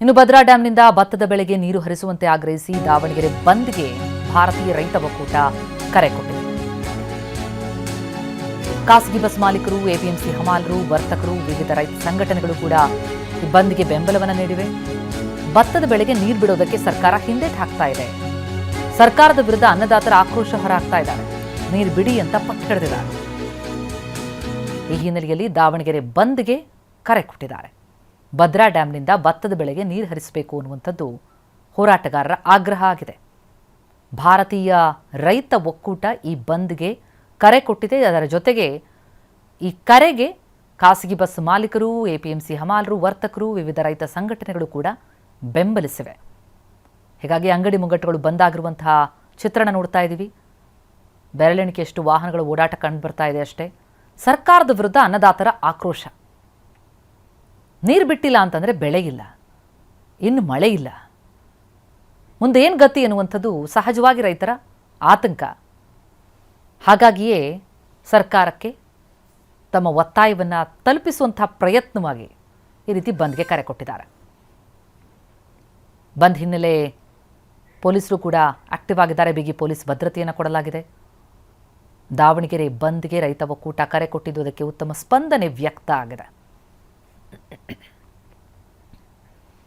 ಇನ್ನು ಭದ್ರಾ ಡ್ಯಾಂನಿಂದ ಭತ್ತದ ಬೆಳೆಗೆ ನೀರು ಹರಿಸುವಂತೆ ಆಗ್ರಹಿಸಿ ದಾವಣಗೆರೆ ಬಂದ್ಗೆ ಭಾರತೀಯ ರೈತ ಒಕ್ಕೂಟ ಕರೆ ಕೊಟ್ಟಿದೆ. ಖಾಸಗಿ ಬಸ್ ಮಾಲೀಕರು, ಎಪಿಎಂಸಿ ಹಮಾಲರು, ವರ್ತಕರು, ವಿವಿಧ ರೈತ ಸಂಘಟನೆಗಳು ಕೂಡ ಈ ಬಂದ್ಗೆ ಬೆಂಬಲವನ್ನು ನೀಡಿವೆ. ಭತ್ತದ ಬೆಳೆಗೆ ನೀರು ಬಿಡೋದಕ್ಕೆ ಸರ್ಕಾರ ಹಿಂದೇಟು ಹಾಕ್ತಾ ಇದೆ. ಸರ್ಕಾರದ ವಿರುದ್ಧ ಅನ್ನದಾತರ ಆಕ್ರೋಶ ಹೊರಹಾಕ್ತಾ ಇದ್ದಾರೆ. ನೀರು ಬಿಡಿ ಅಂತ ಪಟ್ಟು ಹಿಡಿದಿದ್ದಾರೆ. ಈ ಹಿನ್ನೆಲೆಯಲ್ಲಿ ದಾವಣಗೆರೆ ಬಂದ್ಗೆ ಕರೆ ಕೊಟ್ಟಿದ್ದಾರೆ. ಭದ್ರಾ ಡ್ಯಾಂನಿಂದ ಭತ್ತದ ಬೆಳೆಗೆ ನೀರು ಹರಿಸಬೇಕು ಅನ್ನುವಂಥದ್ದು ಹೋರಾಟಗಾರರ ಆಗ್ರಹ ಆಗಿದೆ. ಭಾರತೀಯ ರೈತ ಒಕ್ಕೂಟ ಈ ಬಂದ್ಗೆ ಕರೆ ಕೊಟ್ಟಿದೆ. ಅದರ ಜೊತೆಗೆ ಈ ಕರೆಗೆ ಖಾಸಗಿ ಬಸ್ ಮಾಲೀಕರು, ಎಪಿಎಂಸಿ ಹಮಾಲರು, ವರ್ತಕರು, ವಿವಿಧ ರೈತ ಸಂಘಟನೆಗಳು ಕೂಡ ಬೆಂಬಲಿಸಿವೆ. ಹೀಗಾಗಿ ಅಂಗಡಿ ಮುಂಗಟ್ಟುಗಳು ಬಂದಾಗಿರುವಂತಹ ಚಿತ್ರಣ ನೋಡ್ತಾ ಇದ್ದೀವಿ. ಬೆರಳೆಣಿಕೆಯಷ್ಟು ವಾಹನಗಳು ಓಡಾಟ ಕಂಡು ಬರ್ತಾ ಇದೆ ಅಷ್ಟೇ. ಸರ್ಕಾರದ ವಿರುದ್ಧ ಅನ್ನದಾತರ ಆಕ್ರೋಶ. ನೀರು ಬಿಟ್ಟಿಲ್ಲ ಅಂತಂದರೆ ಬೆಳೆ ಇಲ್ಲ, ಇನ್ನು ಮಳೆ ಇಲ್ಲ, ಮುಂದೆ ಏನು ಗತಿ ಎನ್ನುವಂಥದ್ದು ಸಹಜವಾಗಿ ರೈತರ ಆತಂಕ. ಹಾಗಾಗಿಯೇ ಸರ್ಕಾರಕ್ಕೆ ತಮ್ಮ ಒತ್ತಾಯವನ್ನು ತಲುಪಿಸುವಂತಹ ಪ್ರಯತ್ನವಾಗಿ ಈ ರೀತಿ ಬಂದ್ಗೆ ಕರೆ ಕೊಟ್ಟಿದ್ದಾರೆ. ಬಂದ್ ಹಿನ್ನೆಲೆ ಪೊಲೀಸರು ಕೂಡ ಆಕ್ಟಿವ್ ಆಗಿದ್ದಾರೆ. ಬಿಗಿ ಪೊಲೀಸ್ ಭದ್ರತೆಯನ್ನು ಕೊಡಲಾಗಿದೆ. ದಾವಣಗೆರೆ ಬಂದ್ಗೆ ರೈತ ಒಕ್ಕೂಟ ಕರೆ ಕೊಟ್ಟಿದ್ದು ಅದಕ್ಕೆ ಉತ್ತಮ ಸ್ಪಂದನೆ ವ್ಯಕ್ತ ಆಗಿದೆ.